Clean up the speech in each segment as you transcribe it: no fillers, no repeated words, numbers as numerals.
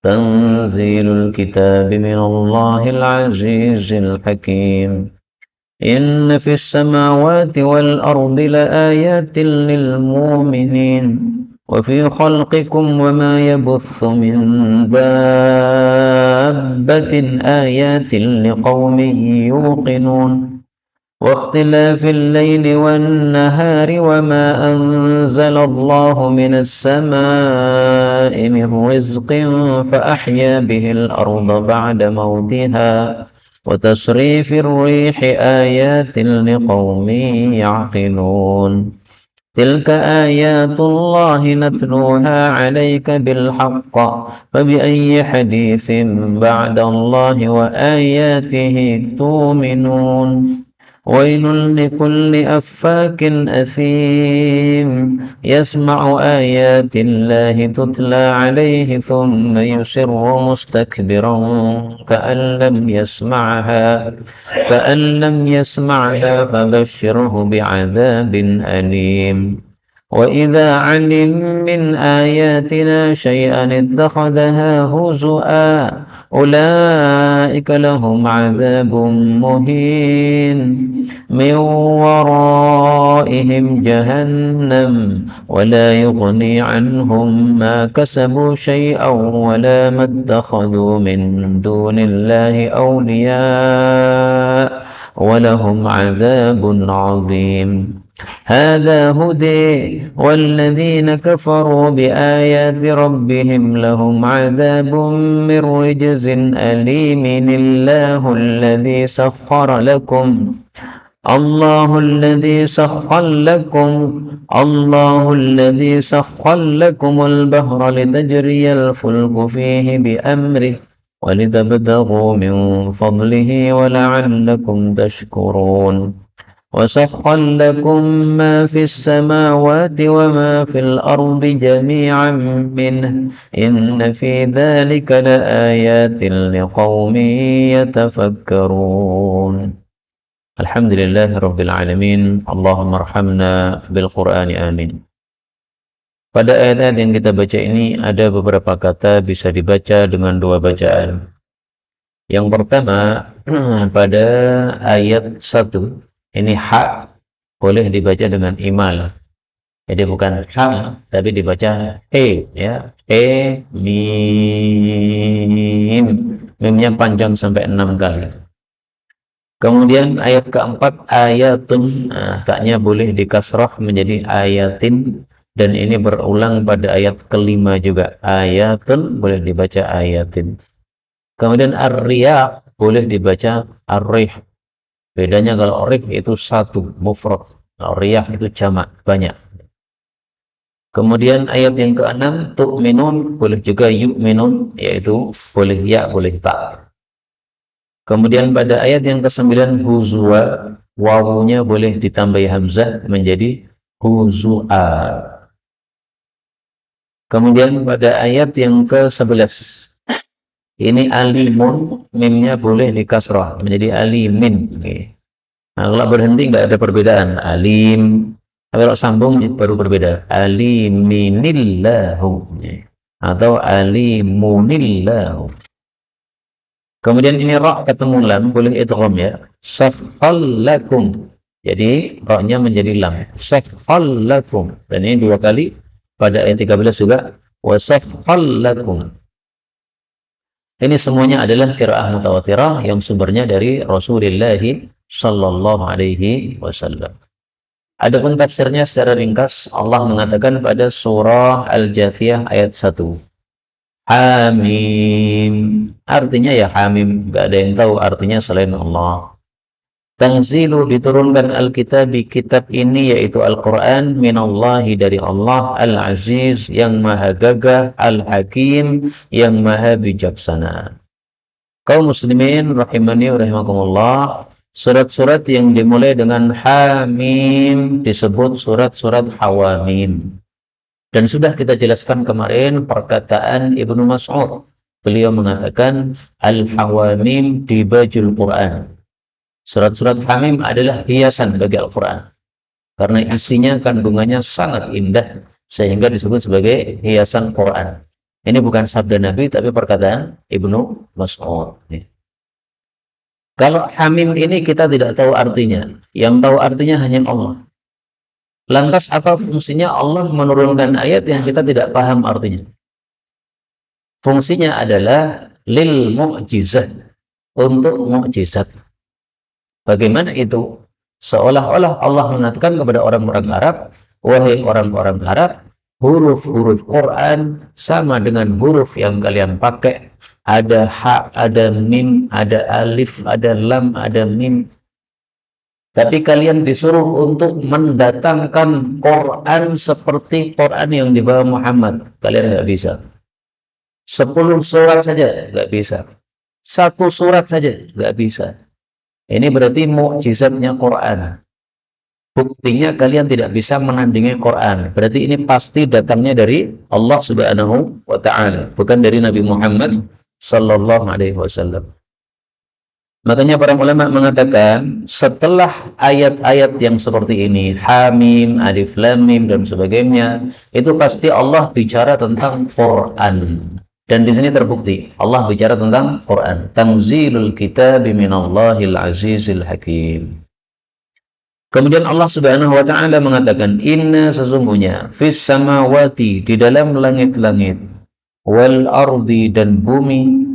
تنزيل الكتاب من الله العزيز الحكيم إن في السماوات والأرض لآيات للمؤمنين وفي خلقكم وما يبث من دابة آيات لقوم يوقنون واختلاف الليل والنهار وما أنزل الله من السماء من رزق فأحيا به الأرض بعد موتها وتصريف الريح آيات لقوم يعقلون تلك آيات الله نتلوها عليك بالحق فبأي حديث بعد الله وآياته تؤمنون ويل لكل أفاك أثيم يسمع آيات الله تتلى عليه ثم يصر مستكبرا كأن لم يسمعها فبشره بعذاب أليم وإذا علم من آياتنا شيئا اتخذها هزؤا أولئك لهم عذاب مهين من ورائهم جهنم ولا يغني عنهم ما كسبوا شيئا ولا ما اتخذوا من دون الله أولياء ولهم عذاب عظيم هذا هدى والذين كفروا بآيات ربهم لهم عذاب من رجز أليم الله الذي سخر لكم البحر لتجري الفلك فيه بأمره ولتبتغوا من فضله ولعلكم تشكرون وسخر لكم ما في السماوات وما في الأرض جميعا منه إن في ذلك لآيات لقوم يتفكرون الحمد لله رب العالمين اللهم ارحمنا بالقرآن آمين. Pada ayat-ayat yang kita baca ini ada beberapa kata bisa dibaca dengan dua bacaan. Yang pertama pada ayat 1 ini ha boleh dibaca dengan imal. Jadi bukan ha tapi dibaca ya. Mim. Mimnya panjang sampai 6 kali. Kemudian ayat keempat ayatun, taknya boleh dikasrah menjadi ayatin dan ini berulang pada ayat kelima juga. Ayatun boleh dibaca ayatin. Kemudian ar-riyah boleh dibaca ar-rih. Bedanya kalau rih itu satu, mufrad. Kalau riyah itu jamak, banyak. Kemudian ayat yang ke-6, tu'minun, boleh juga yu'minun, yaitu boleh ya, boleh ta. Kemudian pada ayat yang ke-9, huzwa, wawunya boleh ditambah hamzah menjadi huzua. Kemudian pada ayat yang ke-11, ini alimun, mimnya boleh dikasrah menjadi alimin. Nah, kalau berhenti nggak ada perbedaan. Alim. Kalau sambung baru berbeda. Aliminillahu atau alimunillahu. Kemudian ini ra ketemu lam boleh idgham ya. Safhallakum. Jadi ra-nya menjadi lam. Safhallakum. Dan ini dua kali pada ayat 13 juga wasafhallakum. Ini semuanya adalah qiraah mutawatirah yang sumbernya dari Rasulullah sallallahu alaihi wasallam. Adapun tafsirnya secara ringkas, Allah mengatakan pada surah Al-Jathiyah ayat 1. Hamim. Artinya ya Hamim, enggak ada yang tahu artinya selain Allah. Tanzilu, diturunkan Alkitab, kitab ini yaitu Al-Quran, minallahi, dari Allah, Al-Aziz, yang maha gagah, Al-Hakim, yang maha bijaksana. Kaum muslimin rahimani wa rahimakumullah, surat-surat yang dimulai dengan Hamim disebut surat-surat Hawamim. Dan sudah kita jelaskan kemarin perkataan Ibnu Mas'ud. Beliau mengatakan Al-Hawamim dibajul Quran. Surat-surat Hamim adalah hiasan bagi Al-Quran. Karena isinya, kandungannya sangat indah, sehingga disebut sebagai hiasan Quran. Ini bukan sabda Nabi, tapi perkataan Ibnu Mas'ud. Kalau hamim ini kita tidak tahu artinya. Yang tahu artinya hanya Allah. Lantas apa fungsinya Allah menurunkan ayat yang kita tidak paham artinya? Fungsinya adalah lil mu'jizah, untuk mukjizat. Bagaimana itu? Seolah-olah Allah mengatakan kepada orang-orang Arab, wahai orang-orang Arab, huruf-huruf Quran sama dengan huruf yang kalian pakai. Ada ha, ada mim, ada alif, ada lam, ada mim. Tapi kalian disuruh untuk mendatangkan Quran seperti Quran yang dibawa Muhammad. Kalian nggak bisa. 10 surat saja nggak bisa. 1 surat saja nggak bisa. Ini berarti mukjizatnya Quran. Buktinya kalian tidak bisa menandingi Quran. Berarti ini pasti datangnya dari Allah Subhanahu wa Ta'ala, bukan dari Nabi Muhammad sallallahu alaihi wasallam. Makanya para ulama mengatakan setelah ayat-ayat yang seperti ini, Hamim, Alif Lam Mim dan sebagainya, itu pasti Allah bicara tentang Quran. Dan di sini terbukti Allah bicara tentang Quran. Tanzilul kitab minallahil azizil hakim. Kemudian Allah Subhanahu wa Ta'ala mengatakan, inna sesungguhnya fis samawati, di dalam langit-langit, wal ardi dan bumi,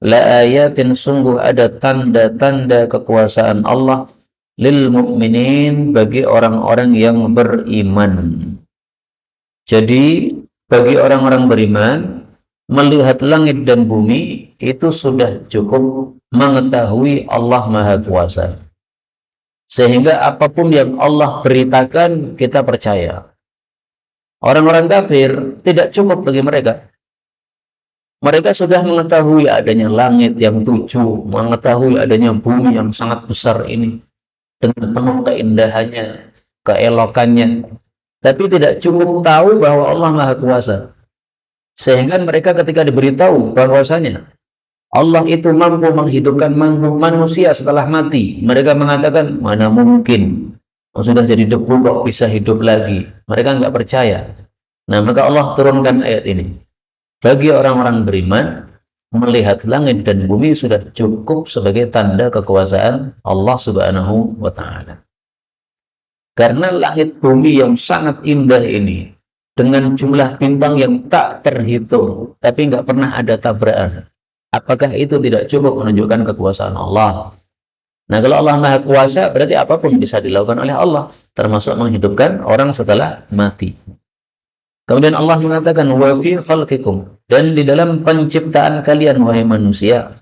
la ayatin, sungguh ada tanda-tanda kekuasaan Allah, lil mu'minin, bagi orang-orang yang beriman. Jadi bagi orang-orang beriman, melihat langit dan bumi itu sudah cukup mengetahui Allah Maha Kuasa. Sehingga apapun yang Allah beritakan kita percaya. Orang-orang kafir tidak cukup bagi mereka. Mereka sudah mengetahui adanya langit yang 7, mengetahui adanya bumi yang sangat besar ini dengan penuh keindahannya, keelokannya. Tapi tidak cukup tahu bahwa Allah Maha Kuasa. Sehingga mereka ketika diberitahu bahwasanya Allah itu mampu menghidupkan manusia setelah mati, mereka mengatakan, mana mungkin, sudah jadi debu kok bisa hidup lagi. Mereka nggak percaya. Nah, maka Allah turunkan ayat ini. Bagi orang-orang beriman, melihat langit dan bumi sudah cukup sebagai tanda kekuasaan Allah Subhanahu wa Ta'ala. Karena langit bumi yang sangat indah ini, dengan jumlah bintang yang tak terhitung, tapi nggak pernah ada tabrakan. Apakah itu tidak cukup menunjukkan kekuasaan Allah? Nah, kalau Allah Maha Kuasa, berarti apapun bisa dilakukan oleh Allah, termasuk menghidupkan orang setelah mati. Kemudian Allah mengatakan, wa fi khalqikum, dan di dalam penciptaan kalian, wahai manusia,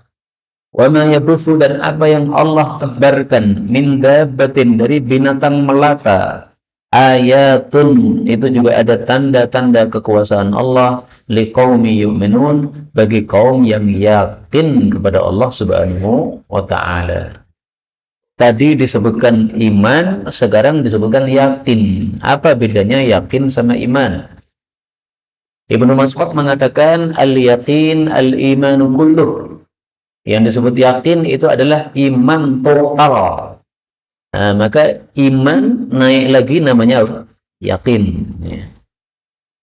wa ma yabuthu, dan apa yang Allah tebarkan, min dabbatin, dari binatang melata, ayatun, itu juga ada tanda-tanda kekuasaan Allah, liqaumi yu'minun, bagi kaum yang yakin kepada Allah Subhanahu wa Ta'ala. Tadi disebutkan iman, sekarang disebutkan yakin. Apa bedanya yakin sama iman? Ibnu Mas'ud mengatakan, al-yakin al-imanu kulluh. Yang disebut yakin itu adalah iman total. Nah, maka iman naik lagi namanya apa? Yakin. Ya.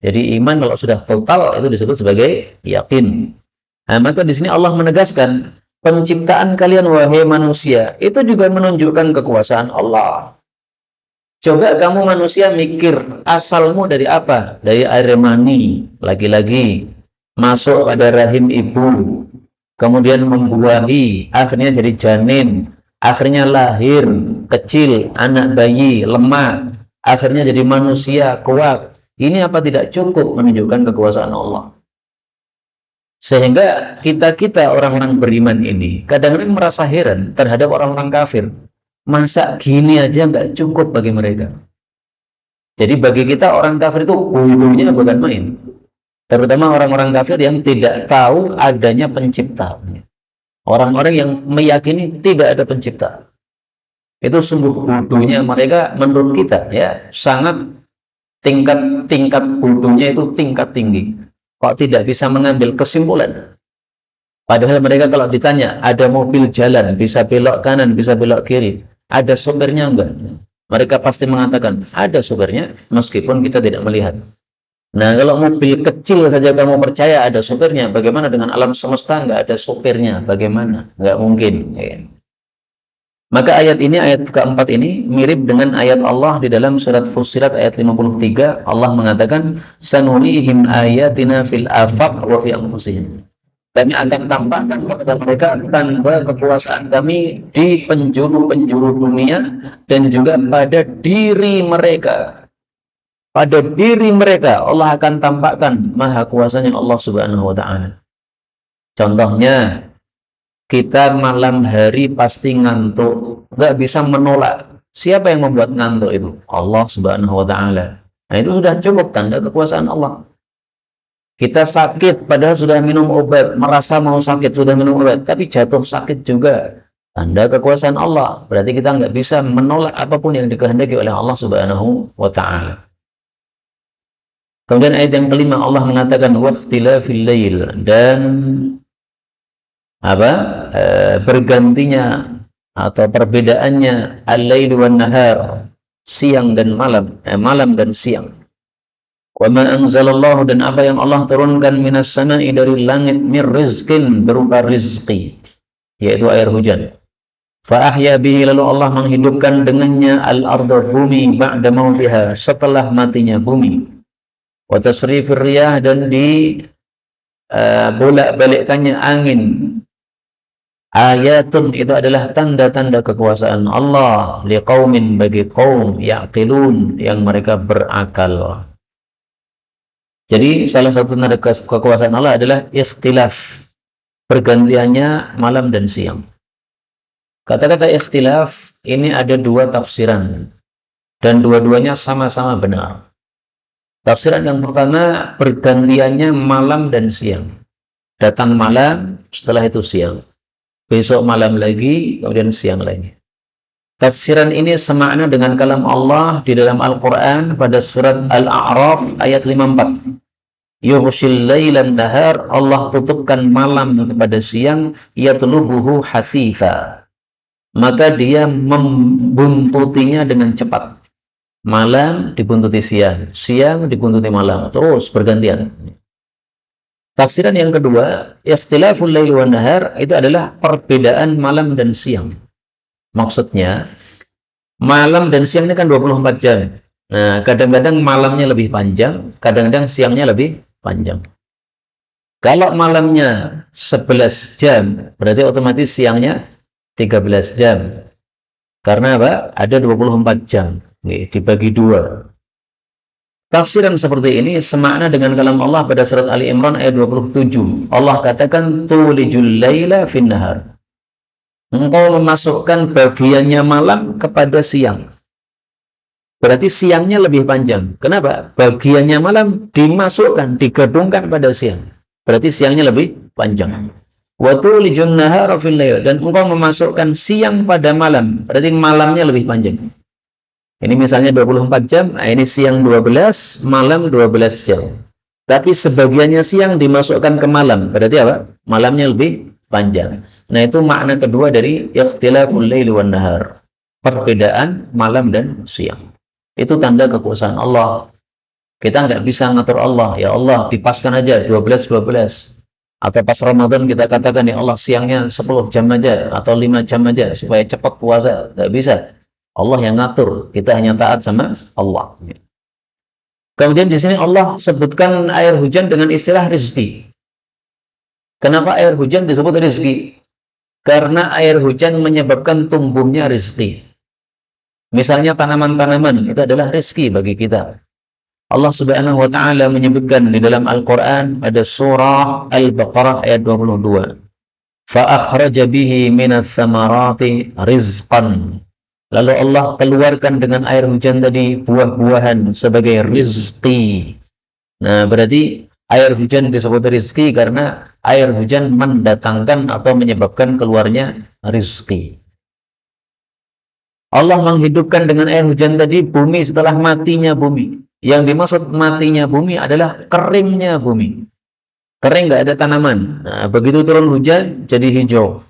Jadi iman kalau sudah total itu disebut sebagai yakin. Nah, maka di sini Allah menegaskan, penciptaan kalian wahai manusia itu juga menunjukkan kekuasaan Allah. Coba kamu manusia mikir, asalmu dari apa? Dari air mani, laki-laki, masuk pada rahim ibu, kemudian membuahi, akhirnya jadi janin, akhirnya lahir, kecil, anak bayi, lemah, akhirnya jadi manusia, kuat. Ini apa tidak cukup menunjukkan kekuasaan Allah? Sehingga kita orang-orang beriman ini kadang-kadang merasa heran terhadap orang-orang kafir. Masa gini aja nggak cukup bagi mereka. Jadi bagi kita orang kafir itu hulunya bukan main. Terutama orang-orang kafir yang tidak tahu adanya pencipta. Orang-orang yang meyakini tidak ada pencipta. Itu sungguh bodohnya mereka menurut kita, ya, sangat tingkat bodohnya itu tingkat tinggi. Kok tidak bisa mengambil kesimpulan? Padahal mereka kalau ditanya, ada mobil jalan, bisa belok kanan, bisa belok kiri, ada sopirnya enggak? Mereka pasti mengatakan, ada sopirnya, meskipun kita tidak melihat. Nah, kalau mobil kecil saja kamu percaya ada sopirnya, bagaimana dengan alam semesta nggak ada sopirnya? Bagaimana? Nggak mungkin. Ya. Maka ayat ini, ayat keempat ini mirip dengan ayat Allah di dalam surat Fussilat ayat 53. Allah mengatakan, "Sanurihim ayatina fil afaq wa fi anfusihim." Kami akan tampakkan kepada mereka tanda kekuasaan kami di penjuru-penjuru dunia dan juga pada diri mereka. Pada diri mereka Allah akan tampakkan maha kuasanya Allah Subhanahu wa taala. Contohnya, kita malam hari pasti ngantuk, nggak bisa menolak. Siapa yang membuat ngantuk itu? Allah Subhanahu wa taala. Nah, itu sudah cukup tanda kekuasaan Allah. Kita sakit padahal sudah minum obat, merasa mau sakit sudah minum obat, tapi jatuh sakit juga. Tanda kekuasaan Allah. Berarti kita nggak bisa menolak apapun yang dikehendaki oleh Allah Subhanahu wa taala. Kemudian ayat yang kelima Allah mengatakan waqtilafil lail, dan bergantinya atau perbedaannya al-lail wan nahar, siang dan malam, malam dan siang. Wa ma anzalallahu, dan apa yang Allah turunkan minas sama'i, dari langit, mir rizqin, berupa rizqi, yaitu air hujan. Fa ahya bihi, lalu Allah menghidupkan dengannya al-ardha, bumi, ba'da mautiha, setelah matinya bumi. Wa tasrifir riyah, dan di bolak-balikkannya angin. Ayatun, itu adalah tanda-tanda kekuasaan Allah, liqaumin, bagi kaum, ya'qilun, yang mereka berakal. Jadi salah satu tanda kekuasaan Allah adalah ikhtilaf, pergantiannya malam dan siang. Kata-kata ikhtilaf ini ada dua tafsiran, dan dua-duanya sama-sama benar. Tafsiran yang pertama, pergantiannya malam dan siang. Datang malam, setelah itu siang. Besok malam lagi, kemudian siang lagi. Tafsiran ini semakna dengan kalam Allah di dalam Al-Quran pada surat Al-A'raf ayat 54. Yughshil lailan nahar, Allah tutupkan malam kepada siang, yatlubuhu hafifa, maka dia membuntutinya dengan cepat. Malam dibuntuti siang, siang dibuntuti malam, terus bergantian. Tafsiran yang kedua, ikhtilaful lail wan nahar, itu adalah perbedaan malam dan siang. Maksudnya, malam dan siang ini kan 24 jam. Nah, kadang-kadang malamnya lebih panjang, kadang-kadang siangnya lebih panjang. Kalau malamnya 11 jam, berarti otomatis siangnya 13 jam. Karena apa? Ada 24 jam. Nih, dibagi dua. Tafsiran seperti ini semakna dengan kalam Allah pada surat Ali Imran ayat 27. Allah katakan, tulijul laila fin nahar. Engkau memasukkan bagiannya malam kepada siang. Berarti siangnya lebih panjang. Kenapa? Bagiannya malam dimasukkan, digabungkan pada siang. Berarti siangnya lebih panjang. Wa tulijun nahara fil lail, dan engkau memasukkan siang pada malam. Berarti malamnya lebih panjang. Ini misalnya 24 jam, nah ini siang 12, malam 12 jam. Tapi sebagiannya siang dimasukkan ke malam. Berarti apa? Malamnya lebih panjang. Nah, itu makna kedua dari ikhtilaful lail wan nahar. Perbedaan malam dan siang. Itu tanda kekuasaan Allah. Kita nggak bisa ngatur Allah. Ya Allah, dipaskan aja 12-12. Atau pas Ramadan kita katakan, ya Allah siangnya 10 jam aja, atau 5 jam aja, supaya cepat puasa. Nggak bisa. Allah yang ngatur. Kita hanya taat sama Allah. Kemudian di sini Allah sebutkan air hujan dengan istilah rizki. Kenapa air hujan disebut rizki? Karena air hujan menyebabkan tumbuhnya rizki. Misalnya tanaman-tanaman, itu adalah rizki bagi kita. Allah Subhanahu wa ta'ala menyebutkan di dalam Al-Quran pada surah Al-Baqarah ayat 22. فَأَخْرَجَ بِهِ مِنَ الثَّمَرَاتِ رِزْقًا. Lalu Allah keluarkan dengan air hujan tadi buah-buahan sebagai rizki. Nah, berarti air hujan disebut rizki karena air hujan mendatangkan atau menyebabkan keluarnya rizki. Allah menghidupkan dengan air hujan tadi bumi setelah matinya bumi. Yang dimaksud matinya bumi adalah keringnya bumi. Kering, nggak ada tanaman. Nah, begitu turun hujan jadi hijau.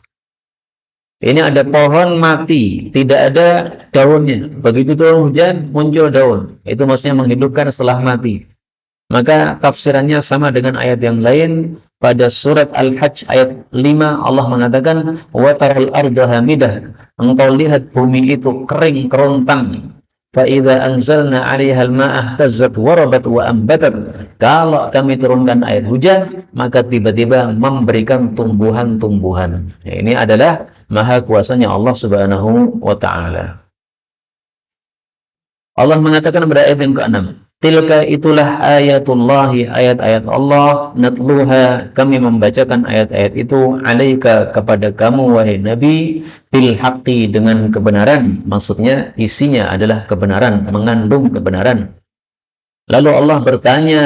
Ini ada pohon mati, tidak ada daunnya. Begitu turun hujan muncul daun. Itu maksudnya menghidupkan setelah mati. Maka tafsirannya sama dengan ayat yang lain. Pada surat Al-Hajj ayat 5 Allah mengatakan wa taral arda hamidah, engkau lihat bumi itu kering kerontang. Fa idza anzalna 'alaiha al-ma'a ihtazzat wa rabat wa ambatat, kalau kami turunkan air hujan maka tiba-tiba memberikan tumbuhan-tumbuhan. Ini adalah maha kuasanya Allah Subhanahu wa taala. Allah mengatakan pada ayat yang ke-6, tilka itulah ayatullahi, ayat-ayat Allah, natluha, kami membacakan ayat-ayat itu, alaika, kepada kamu wahai Nabi, bil haqqi, dengan kebenaran. Maksudnya isinya adalah kebenaran, mengandung kebenaran. Lalu Allah bertanya,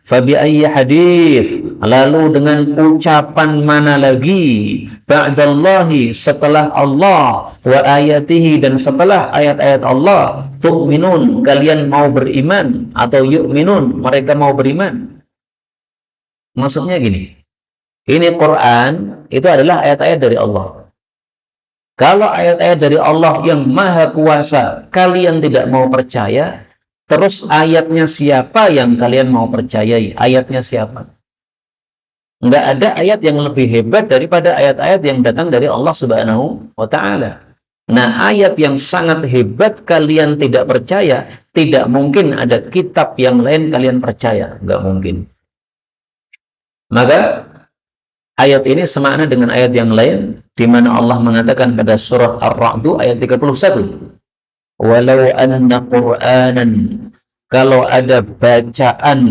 fabi ayyi hadits, lalu dengan ucapan mana lagi, ba'dallahi, setelah Allah, wa ayatihi, dan setelah ayat-ayat Allah, tu'minun, kalian mau beriman, atau yu'minun, mereka mau beriman. Maksudnya gini, ini Quran itu adalah ayat-ayat dari Allah. Kalau ayat-ayat dari Allah yang maha kuasa kalian tidak mau percaya, terus ayatnya siapa yang kalian mau percayai? Ayatnya siapa? Enggak ada ayat yang lebih hebat daripada ayat-ayat yang datang dari Allah Subhanahu wa ta'ala. Nah, ayat yang sangat hebat kalian tidak percaya, tidak mungkin ada kitab yang lain kalian percaya. Enggak mungkin. Maka ayat ini semakna dengan ayat yang lain, di mana Allah mengatakan pada surah Ar-Ra'd ayat 31. Walau anna Qur'anan, kalau ada bacaan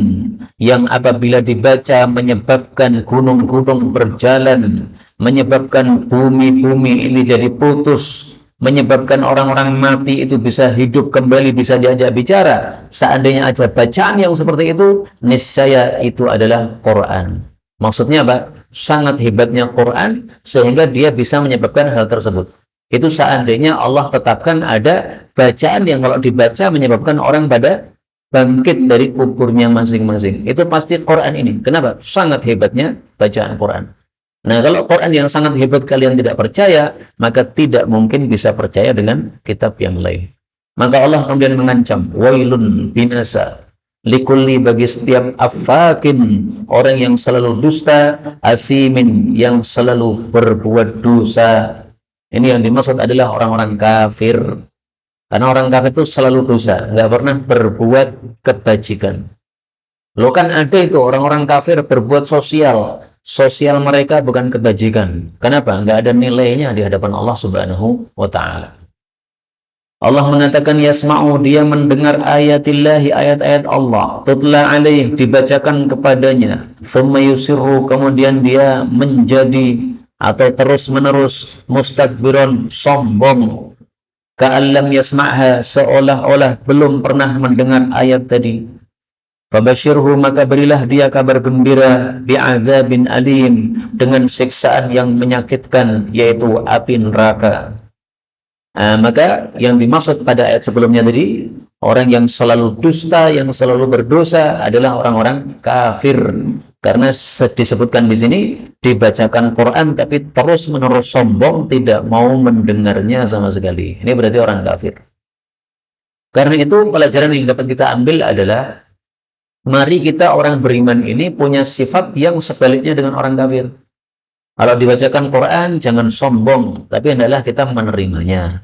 yang apabila dibaca menyebabkan gunung-gunung berjalan, menyebabkan bumi-bumi ini jadi putus, menyebabkan orang-orang mati itu bisa hidup kembali, bisa diajak bicara. Seandainya aja bacaan yang seperti itu, niscaya itu adalah Quran. Maksudnya apa? Sangat hebatnya Quran sehingga dia bisa menyebabkan hal tersebut. Itu seandainya Allah tetapkan ada bacaan yang kalau dibaca menyebabkan orang pada bangkit dari kuburnya masing-masing. Itu pasti Quran ini. Kenapa? Sangat hebatnya bacaan Quran. Nah, kalau Quran yang sangat hebat kalian tidak percaya, maka tidak mungkin bisa percaya dengan kitab yang lain. Maka Allah kemudian mengancam, wailun, binasa, likulli, bagi setiap afakin, orang yang selalu dusta, athimin, yang selalu berbuat dosa. Ini yang dimaksud adalah orang-orang kafir. Karena orang kafir itu selalu dosa, nggak pernah berbuat kebajikan. Lo kan ada itu orang-orang kafir berbuat sosial. Sosial mereka bukan kebajikan. Kenapa? Nggak ada nilainya di hadapan Allah Subhanahu wa ta'ala. Allah mengatakan yasma'u, dia mendengar ayatillahi, ayat-ayat Allah, tutla alaih, dibacakan kepadanya, thumma yusirru, kemudian dia menjadi atau terus-menerus mustakbiron, sombong, ka'allam yasma'ha, seolah-olah belum pernah mendengar ayat tadi. Fabashirhu, maka berilah dia kabar gembira, bi'adzabin alim, dengan siksaan yang menyakitkan, yaitu api neraka. Maka yang dimaksud pada ayat sebelumnya tadi, orang yang selalu dusta, yang selalu berdosa adalah orang-orang kafir. Karena disebutkan di sini dibacakan Quran tapi terus-menerus sombong, tidak mau mendengarnya sama sekali. Ini berarti orang kafir. Karena itu pelajaran yang dapat kita ambil adalah mari kita orang beriman ini punya sifat yang sebaliknya dengan orang kafir. Kalau dibacakan Quran jangan sombong, tapi hendaklah kita menerimanya.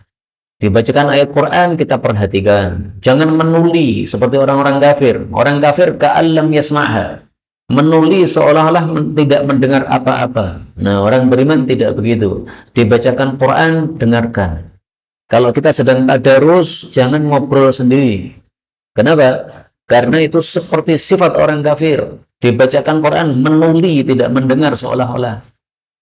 Dibacakan ayat Quran kita perhatikan, jangan menuli seperti orang-orang kafir. Orang kafir ka'allam yasma'ha, menuli seolah-olah tidak mendengar apa-apa. Nah, orang beriman tidak begitu. Dibacakan Quran, dengarkan. Kalau kita sedang tadarus, jangan ngobrol sendiri. Kenapa? Karena itu seperti sifat orang kafir. Dibacakan Quran, menuli, tidak mendengar seolah-olah.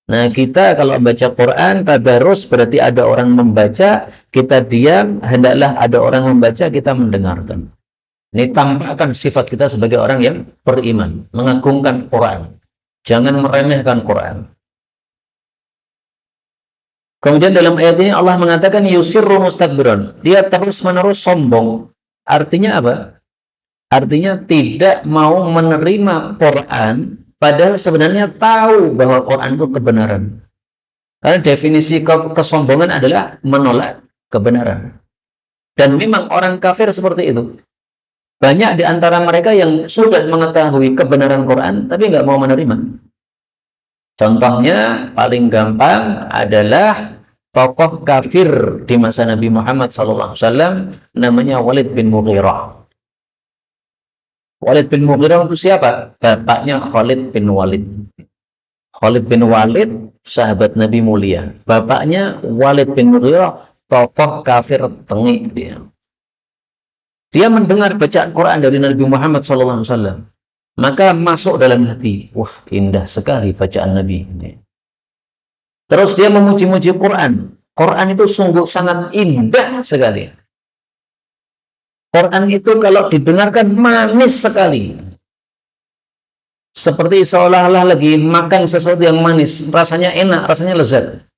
Nah, kita kalau baca Quran, tadarus, berarti ada orang membaca, kita diam, hendaklah ada orang membaca, kita mendengarkan. Ini tampakkan sifat kita sebagai orang yang beriman, mengagungkan Quran. Jangan meremehkan Quran. Kemudian dalam ayat ini Allah mengatakan yusirru mustakbiron. Dia terus-menerus sombong. Artinya apa? Artinya tidak mau menerima Quran, padahal sebenarnya tahu bahwa Quran itu kebenaran. Karena definisi kesombongan adalah menolak kebenaran. Dan memang orang kafir seperti itu. Banyak di antara mereka yang sudah mengetahui kebenaran Quran, tapi nggak mau menerima. Contohnya paling gampang adalah tokoh kafir di masa Nabi Muhammad SAW, namanya Walid bin Mughirah. Walid bin Mughirah itu siapa? Bapaknya Khalid bin Walid. Khalid bin Walid, sahabat Nabi mulia. Bapaknya Walid bin Mughirah, tokoh kafir tengik dia. Dia mendengar bacaan Quran dari Nabi Muhammad SAW, maka masuk dalam hati, wah indah sekali bacaan Nabi. Terus dia memuji-muji Quran. Quran itu sungguh sangat indah sekali. Quran itu kalau didengarkan manis sekali. Seperti seolah-olah lagi makan sesuatu yang manis, rasanya enak, rasanya lezat.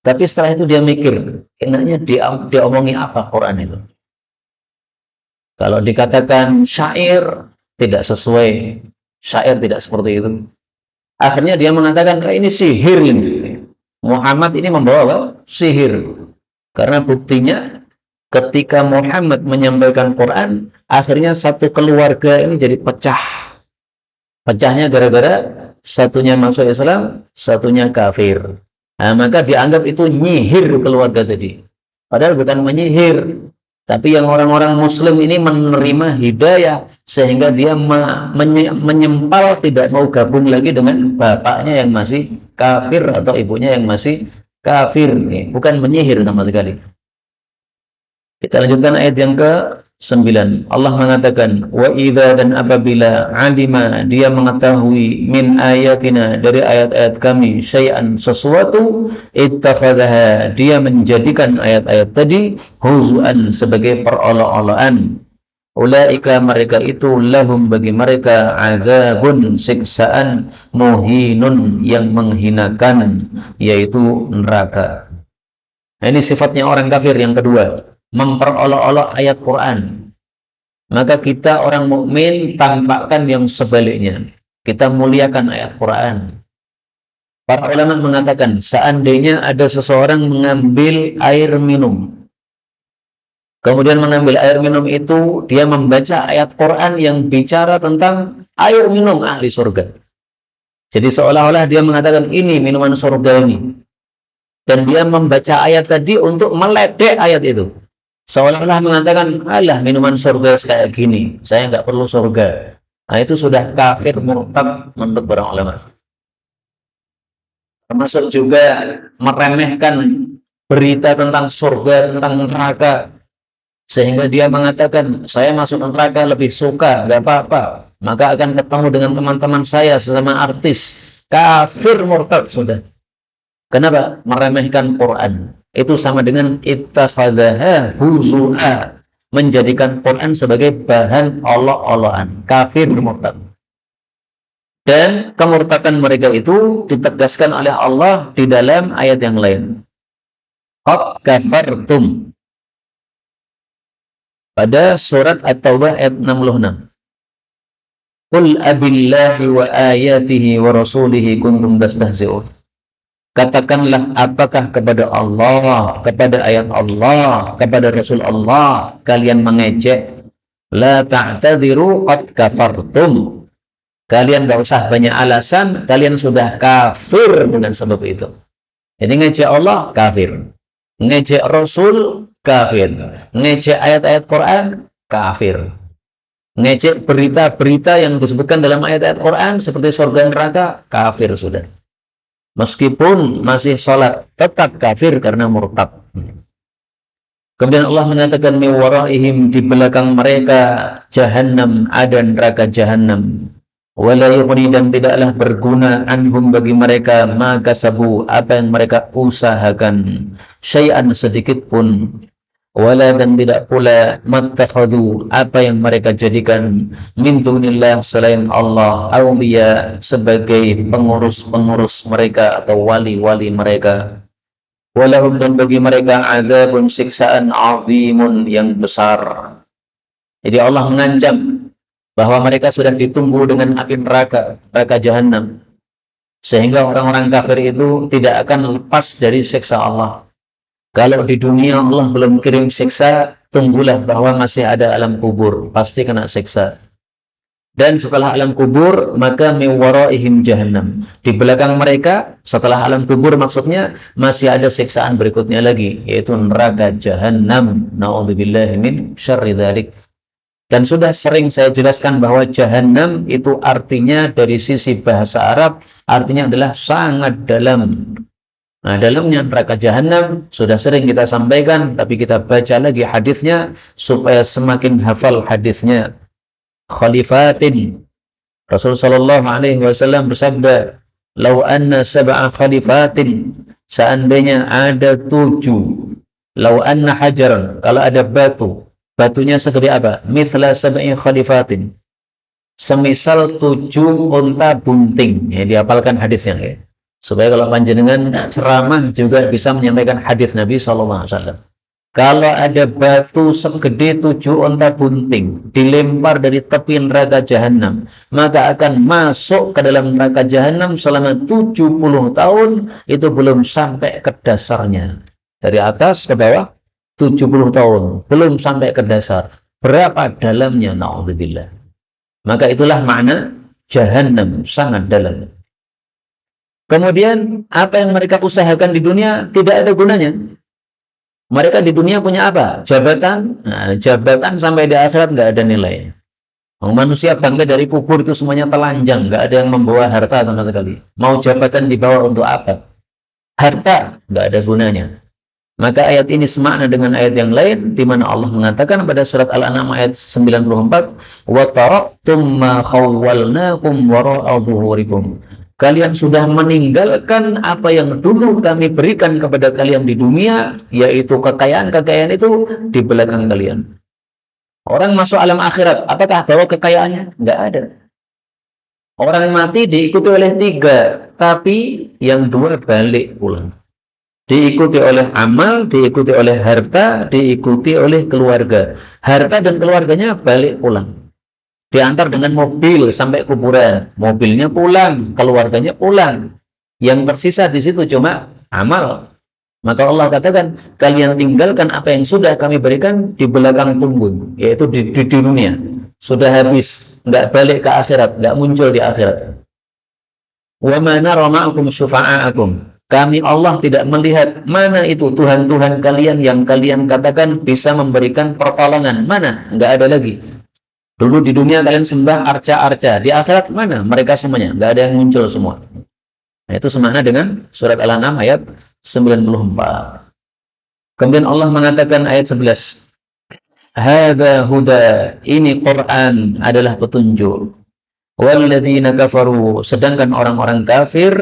Tapi setelah itu dia mikir, enaknya diomongi apa Quran itu? Kalau dikatakan syair, tidak sesuai. Syair tidak seperti itu. Akhirnya dia mengatakan, ini sihir ini. Muhammad ini membawa sihir. Karena buktinya, ketika Muhammad menyampaikan Quran, akhirnya satu keluarga ini jadi pecah. Pecahnya gara-gara satunya masuk Islam, satunya kafir. Nah, maka dianggap itu nyihir keluarga tadi. Padahal bukan menyihir. Tapi yang orang-orang muslim ini menerima hidayah, sehingga dia menyempal, tidak mau gabung lagi dengan bapaknya yang masih kafir atau ibunya yang masih kafir. Bukan menyihir sama sekali. Kita lanjutkan ayat yang ke-9. Allah mengatakan, wa idza, dan apabila alima, dia mengetahui, min ayatina, dari ayat-ayat kami, syai'an, sesuatu, ittakhadhaha, dia menjadikan ayat-ayat tadi huzuan, sebagai perolok-olokan. Ulaika, mereka itu, lahum, bagi mereka, azabun, siksaan, muhinun, yang menghinakan, yaitu neraka. Nah, ini sifatnya orang kafir yang kedua, memperolok-olok ayat Quran. Maka kita orang mukmin tampakkan yang sebaliknya. Kita muliakan ayat Quran. Para ulama mengatakan, seandainya ada seseorang mengambil air minum, kemudian mengambil air minum itu, dia membaca ayat Quran yang bicara tentang air minum ahli surga. Jadi seolah-olah dia mengatakan, ini minuman surga ini. Dan dia membaca ayat tadi untuk meledek ayat itu. Seolah-olah mengatakan, alah minuman surga kayak gini, saya nggak perlu surga. Nah, itu sudah kafir murtad menurut para ulama. Termasuk juga meremehkan berita tentang surga, tentang neraka, sehingga dia mengatakan, saya masuk neraka lebih suka, nggak apa-apa, maka akan ketemu dengan teman-teman saya sesama artis. Kafir murtad sudah. Kenapa? Meremehkan Quran. Itu sama dengan ittakhadhaha huzu'a, menjadikan Quran sebagai bahan olok-olokan. Kafir murtad. Dan kemurtadan mereka itu ditegaskan oleh Allah di dalam ayat yang lain. Qad kafartum, pada surat At-Taubah ayat 66. Qul abillahi wa ayatihi wa rasulihi kuntum tastahzi'un. Katakanlah, apakah kepada Allah, kepada ayat Allah, kepada Rasul Allah kalian mengejek? La ta'tadhiru qad kafartum. Kalian gak usah banyak alasan, kalian sudah kafir dengan sebab itu. Jadi ngejek Allah, kafir. Ngejek Rasul, kafir. Ngejek ayat-ayat Quran, kafir. Ngejek berita-berita yang disebutkan dalam ayat-ayat Quran seperti surga neraka, kafir sudah. Meskipun masih sholat, tetap kafir karena murtad. Kemudian Allah mengatakan, min waraihim, di belakang mereka, jahannam, ada neraka jahannam. Wala yughni, dan tidaklah berguna, anhum, bagi mereka, ma kasabu, apa yang mereka usahakan, syai'an, sedikit pun. Wala, dan tidak pula, mattakhadhu, apa yang mereka jadikan, min dunillah, selain Allah, awliya, sebagai pengurus-pengurus mereka atau wali-wali mereka. Walahum, dan bagi mereka, azabun, siksaan, azimun, yang besar. Jadi Allah mengancam bahwa mereka sudah ditunggu dengan api neraka, neraka jahannam, sehingga orang-orang kafir itu tidak akan lepas dari siksa Allah. Kalau di dunia Allah belum kirim siksa, tunggulah bahwa masih ada alam kubur, pasti kena siksa. Dan setelah alam kubur, maka min waraihim jahannam. Di belakang mereka, setelah alam kubur maksudnya, masih ada siksaan berikutnya lagi, yaitu neraka jahannam. Na'udzubillahi min syarri dzalik. Dan sudah sering saya jelaskan bahwa jahannam itu artinya dari sisi bahasa Arab, artinya adalah sangat dalam. Nah, dalamnya neraka jahanam sudah sering kita sampaikan, tapi kita baca lagi hadisnya supaya semakin hafal hadisnya. Khalifatin. Rasul sallallahu alaihi wasallam bersabda, "Lau anna sab'a khalifatin." Seandainya ada 7. Lau anna hajaran, kalau ada batu, batunya segede apa? Mithla sab'i khalifatin. Semisal 7 unta bunting. Ya, dihafalkan hadisnya ya. Supaya kalau panjenengan ceramah juga bisa menyampaikan hadis Nabi SAW. Kalau ada batu segede 7 unta bunting dilempar dari tepi neraka jahanam, maka akan masuk ke dalam neraka jahanam selama 70 tahun, itu belum sampai ke dasarnya. Dari atas ke bawah 70 tahun, belum sampai ke dasar. Berapa dalamnya? Na'udzubillah. Maka itulah makna jahanam, sangat dalam. Kemudian apa yang mereka usahakan di dunia tidak ada gunanya. Mereka di dunia punya apa? Jabatan. Nah, jabatan sampai di akhirat nggak ada nilai. Manusia bangkit dari kubur itu semuanya telanjang, nggak ada yang membawa harta sama sekali. Mau jabatan dibawa untuk apa? Harta nggak ada gunanya. Maka ayat ini semakna dengan ayat yang lain di mana Allah mengatakan pada surat Al-An'am ayat 94, "Wa taraktum ma khawwalnakum wara'a dhuhurikum." Kalian sudah meninggalkan apa yang dulu kami berikan kepada kalian di dunia, yaitu kekayaan-kekayaan itu di belakang kalian. Orang masuk alam akhirat, apakah bawa kekayaannya? Enggak ada. Orang mati diikuti oleh 3, tapi yang 2 balik pulang. Diikuti oleh amal, diikuti oleh harta, diikuti oleh keluarga. Harta dan keluarganya balik pulang. Diantar dengan mobil sampai kuburan, mobilnya pulang, keluarganya pulang. Yang tersisa di situ cuma amal. Maka Allah katakan, kalian tinggalkan apa yang sudah kami berikan di belakang punggung, yaitu di dunia. Sudah habis, nggak balik ke akhirat, nggak muncul di akhirat. Wa ma nara ma'akum syufa'akum. Kami Allah tidak melihat mana itu Tuhan-Tuhan kalian yang kalian katakan bisa memberikan pertolongan. Mana? Nggak ada lagi. Dulu di dunia kalian sembah arca-arca. Di akhirat mana? Mereka semuanya. Nggak ada yang muncul semua. Nah, itu semakna dengan surat Al-An'am ayat 94. Kemudian Allah mengatakan ayat 11. Hadza huda. Ini Quran adalah petunjuk. Walladzina kafaru. Sedangkan orang-orang kafir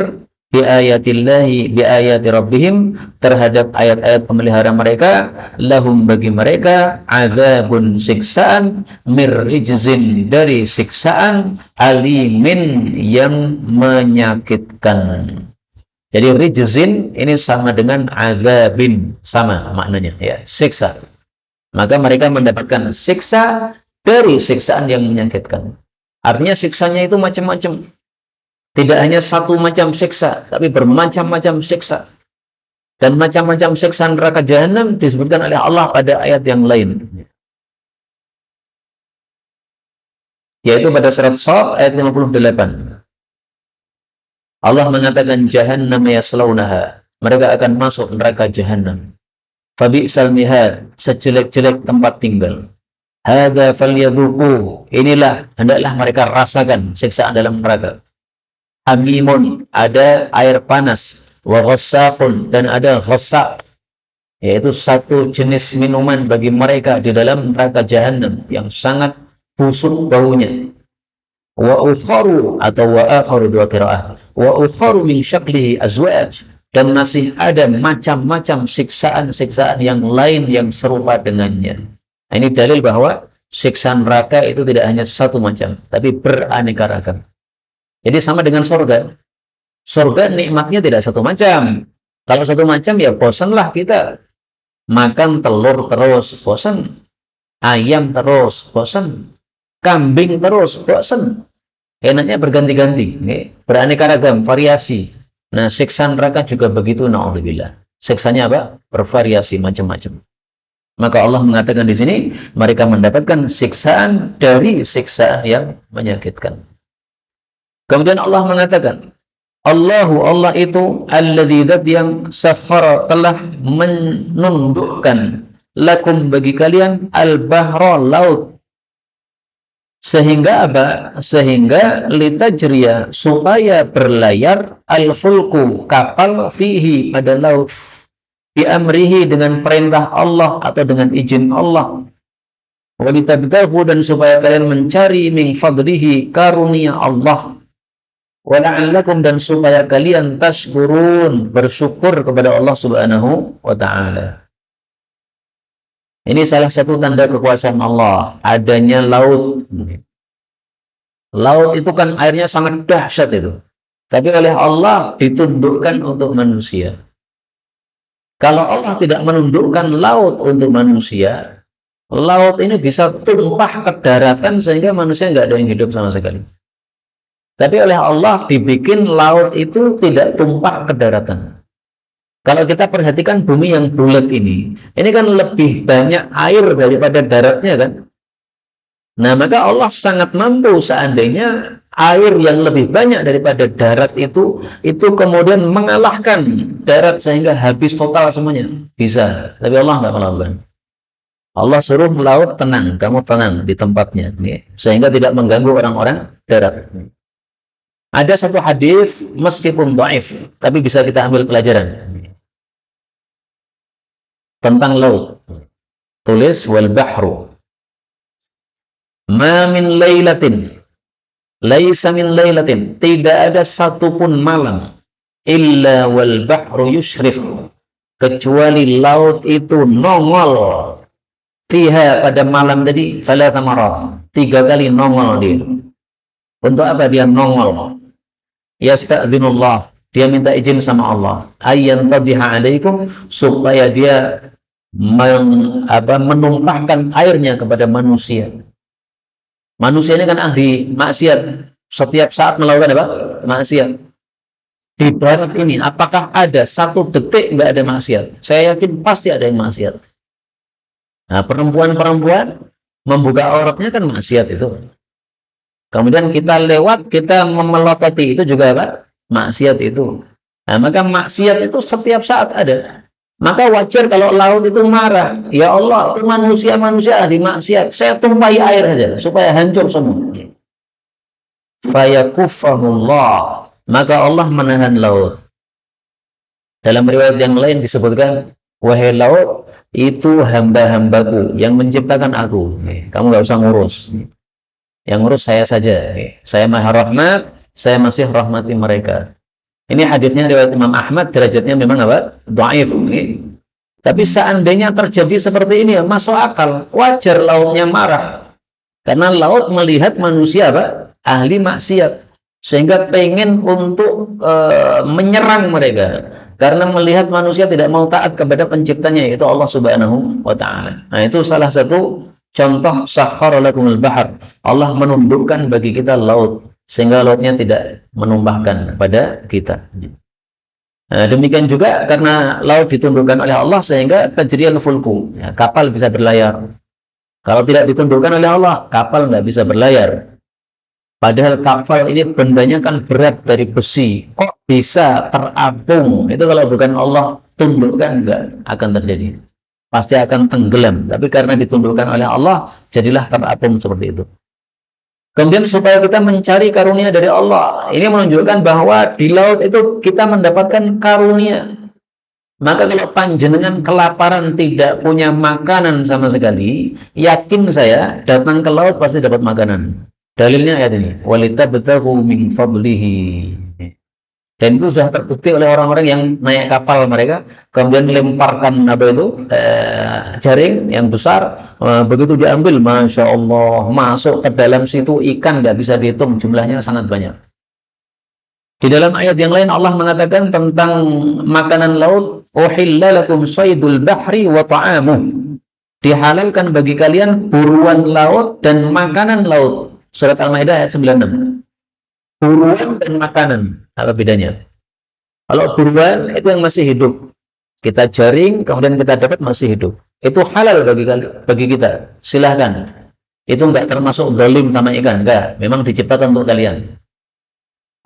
bi ayatillahi bi ayati rabbihim, terhadap ayat-ayat pemelihara mereka, lahum bagi mereka azabun, siksaan, mirrijzin, dari siksaan, alimin, yang menyakitkan. Jadi rijzin ini sama dengan azabin, sama maknanya ya, siksa. Maka mereka mendapatkan siksa dari siksaan yang menyakitkan. Artinya siksanya itu macam-macam. Tidak hanya satu macam siksa, tapi bermacam-macam siksa. Dan macam-macam siksa neraka jahanam disebutkan oleh Allah pada ayat yang lain. Yaitu pada surat Shad ayat 58. Allah mengatakan jahannam yaslaunaha. Mereka akan masuk neraka jahanam. Fabi'sal mihad, sejelek-jelek tempat tinggal. Hadza falyadhuqu. Inilah, hendaklah mereka rasakan siksaan dalam neraka. Hamimun, ada air panas, wa ghassaqun, dan ada ghassaq, yaitu satu jenis minuman bagi mereka di dalam neraka jahanam yang sangat busuk baunya. Wa ukharu, atau wa akharu, dua qiraah, wa ukharu min syaklihi azwaj, dan masih ada macam-macam siksaan-siksaan yang lain yang serupa dengannya. Nah, ini dalil bahwa siksaan neraka itu tidak hanya satu macam, tapi beraneka ragam. Jadi sama dengan surga. Surga nikmatnya tidak satu macam. Kalau satu macam ya bosanlah kita. Makan telur terus, bosan. Ayam terus, bosan. Kambing terus, bosan. Enaknya berganti-ganti, beraneka ragam, variasi. Nah, siksa neraka juga begitu, na'udzubillah. Siksanya apa? Bervariasi macam-macam. Maka Allah mengatakan di sini, mereka mendapatkan siksaan dari siksaan yang menyakitkan. Kemudian Allah mengatakan, Allah itu alladzi dzat yang sakhara telah menundukkan lakum bagi kalian al-bahra laut. Sehingga apa? Sehingga litajriya supaya berlayar al-fulku kapal fihi pada laut. Biamrihi dengan perintah Allah atau dengan izin Allah. Walitabtaghu dan supaya kalian mencari min fadlihi karunia Allah. Wala'allakum dan supaya kalian tashkurun bersyukur kepada Allah Subhanahu wa taala. Ini salah satu tanda kekuasaan Allah, adanya laut. Laut itu kan airnya sangat dahsyat itu. Tapi oleh Allah ditundukkan untuk manusia. Kalau Allah tidak menundukkan laut untuk manusia, laut ini bisa tumpah ke daratan sehingga manusia nggak ada yang hidup sama sekali. Tapi oleh Allah dibikin laut itu tidak tumpah ke daratan. Kalau kita perhatikan bumi yang bulat ini kan lebih banyak air daripada daratnya kan. Nah, maka Allah sangat mampu seandainya air yang lebih banyak daripada darat itu kemudian mengalahkan darat sehingga habis total semuanya. Bisa, tapi Allah nggak melakukan. Allah suruh laut tenang, kamu tenang di tempatnya, sehingga tidak mengganggu orang-orang darat. Ada satu hadis meskipun dhaif, tapi bisa kita ambil pelajaran tentang laut. Tulis wal bahru ma min lailatin laisa min lailatin, tidak ada satupun malam illa wal bahru yushrif, kecuali laut itu nongol fiha pada malam tadi salatha marat, 3 kali nongol dia. Untuk apa dia nongol? Yasta'dzinullah, dia minta izin sama Allah, ayyan tadhiha alaikum, supaya dia menumpahkan airnya kepada manusia. Manusia ini kan ahli maksiat, setiap saat melakukan apa? Maksiat. Di darat ini apakah ada 1 detik nggak ada maksiat? Saya yakin pasti ada yang maksiat. Nah, perempuan-perempuan membuka auratnya kan maksiat itu. Kemudian kita lewat, kita memelototi itu juga apa? Maksiat itu. Nah, maka maksiat itu setiap saat ada. Maka wajar kalau laut itu marah. Ya Allah, itu manusia-manusia ahli maksiat. Saya tumpahi air saja supaya hancur semua. Fayakuffahullah, maka Allah menahan laut. Dalam riwayat yang lain disebutkan, wahai laut, itu hamba-hambaku yang menciptakan aku. Kamu nggak usah ngurus. Yang ngurus saya saja. Saya maha rahmat, saya masih rahmati mereka. Ini hadisnya riwayat Imam Ahmad, derajatnya memang apa? Dhaif. Tapi seandainya terjadi seperti ini, masuk akal. Wajar lautnya marah. Karena laut melihat manusia apa? Ahli maksiat. Sehingga pengen untuk menyerang mereka. Karena melihat manusia tidak mau taat kepada penciptanya, yaitu Allah Subhanahu wa ta'ala. Nah, itu salah satu contoh sakhkhara lakumul bahr. Allah menundukkan bagi kita laut, sehingga lautnya tidak menumpahkan kepada kita. Nah, demikian juga karena laut ditundukkan oleh Allah sehingga tajriyal fulku, kapal bisa berlayar. Kalau tidak ditundukkan oleh Allah, kapal nggak bisa berlayar. Padahal kapal ini bendanya kan berat dari besi, kok bisa terapung? Itu kalau bukan Allah tundukkan nggak akan terjadi, pasti akan tenggelam. Tapi karena ditundukkan oleh Allah, jadilah terapung seperti itu. Kemudian supaya kita mencari karunia dari Allah. Ini menunjukkan bahwa di laut itu kita mendapatkan karunia. Maka kalau panjenengan kelaparan tidak punya makanan sama sekali, yakin saya datang ke laut pasti dapat makanan. Dalilnya ayat ini. Walitabtaghu min fadlihi. Dan itu sudah terbukti oleh orang-orang yang naik kapal mereka, kemudian lemparkan jaring yang besar, begitu diambil, Masya Allah, masuk ke dalam situ ikan nggak bisa dihitung, jumlahnya sangat banyak. Di dalam ayat yang lain Allah mengatakan tentang makanan laut, uhilla lakum saydul bahri wa ta'amuh. Dihalalkan bagi kalian buruan laut dan makanan laut. Surat Al-Maidah ayat 96. Buruan dan makanan, apa bedanya? Kalau buruan itu yang masih hidup, Kita jaring, kemudian kita dapat masih hidup. Itu halal bagi kita. Silahkan. Itu enggak termasuk zalim sama ikan. Enggak. Memang diciptakan untuk kalian.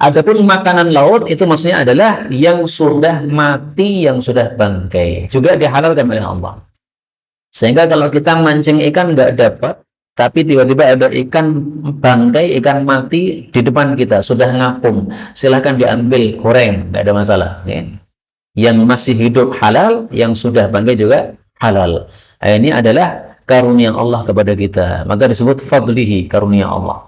Adapun makanan laut itu maksudnya adalah yang sudah mati, yang sudah bangkai. Juga dihalalkan oleh Allah. Sehingga kalau kita mancing ikan enggak dapat, tapi tiba-tiba ada ikan bangkai, ikan mati di depan kita, sudah ngapung. Silahkan diambil, goreng, enggak ada masalah. Yang masih hidup halal, yang sudah bangkai juga halal. Ini adalah karunia Allah kepada kita. Maka disebut fadlihi, karunia Allah.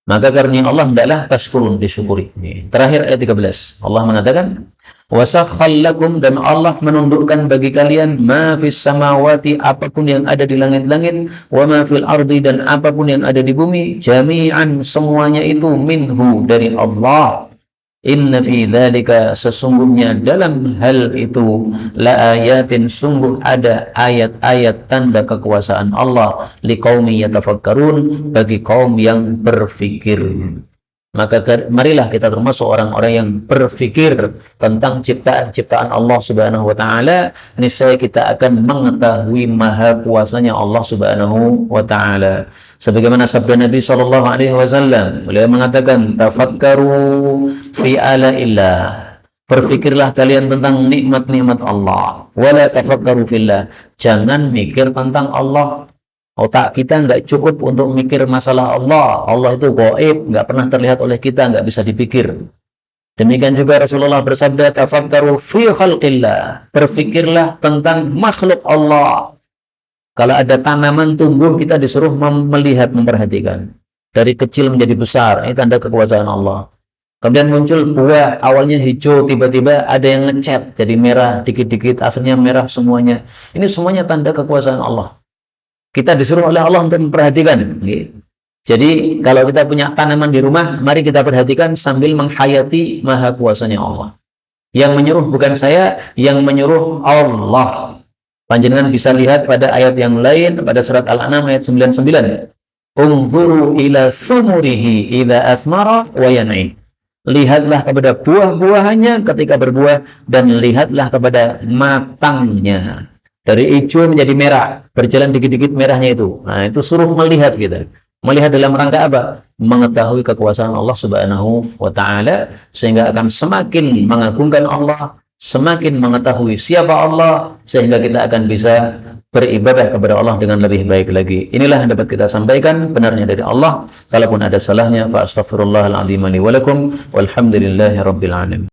Maka karunia Allah hendaklah tashkurun, disyukuri. Terakhir ayat 13. Allah mengatakan, wasakhkhal lakum, dan Allah menundukkan bagi kalian ma fis samawati, apapun yang ada di langit-langit, wa ma fil ardi, dan apapun yang ada di bumi, jami'an, semuanya itu minhu, dari Allah. Inna fi dzalika, sesungguhnya dalam hal itu, la ayatin, sungguh ada ayat-ayat tanda kekuasaan Allah, liqaumi yatafakkarun, bagi kaum yang berfikir. Maka marilah kita termasuk orang-orang yang berfikir tentang ciptaan-ciptaan Allah Subhanahu wa taala, niscaya kita akan mengetahui maha kuasanya Allah Subhanahu wa taala. Sebagaimana sabda Nabi sallallahu alaihi wasallam, beliau mengatakan, tafakkaru fi alaillah. Berfikirlah kalian tentang nikmat-nikmat Allah. Wala tafakkaru fillah. Jangan mikir tentang Allah. Otak kita nggak cukup untuk mikir masalah Allah. Allah itu gaib, nggak pernah terlihat oleh kita, nggak bisa dipikir. Demikian juga Rasulullah bersabda, tafakkaru fi khalqillah. Berfikirlah tentang makhluk Allah. Kalau ada tanaman tumbuh, kita disuruh melihat, memperhatikan. Dari kecil menjadi besar, ini tanda kekuasaan Allah. Kemudian muncul buah, awalnya hijau, tiba-tiba ada yang ngecat, jadi merah, dikit-dikit, akhirnya merah semuanya. Ini semuanya tanda kekuasaan Allah. Kita disuruh oleh Allah untuk memperhatikan. Jadi kalau kita punya tanaman di rumah, mari kita perhatikan sambil menghayati maha kuasanya Allah. Yang menyuruh bukan saya, yang menyuruh Allah. Panjenengan bisa lihat pada ayat yang lain, pada surat Al-An'am ayat 99. Unzuru ila thumurihi idza athmara wa yan'i. Lihatlah kepada buah-buahannya ketika berbuah, dan lihatlah kepada matangnya. Dari hijau menjadi merah, berjalan dikit-dikit merahnya itu. Nah, itu suruh melihat kita. Melihat dalam rangka apa? Mengetahui kekuasaan Allah Subhanahu wa taala, sehingga akan semakin mengagungkan Allah, semakin mengetahui siapa Allah, sehingga kita akan bisa beribadah kepada Allah dengan lebih baik lagi. Inilah yang dapat kita sampaikan, benarnya dari Allah. Kalaupun ada salahnya, fa astaghfirullahal azim li wa lakum, walhamdulillahi rabbil alamin.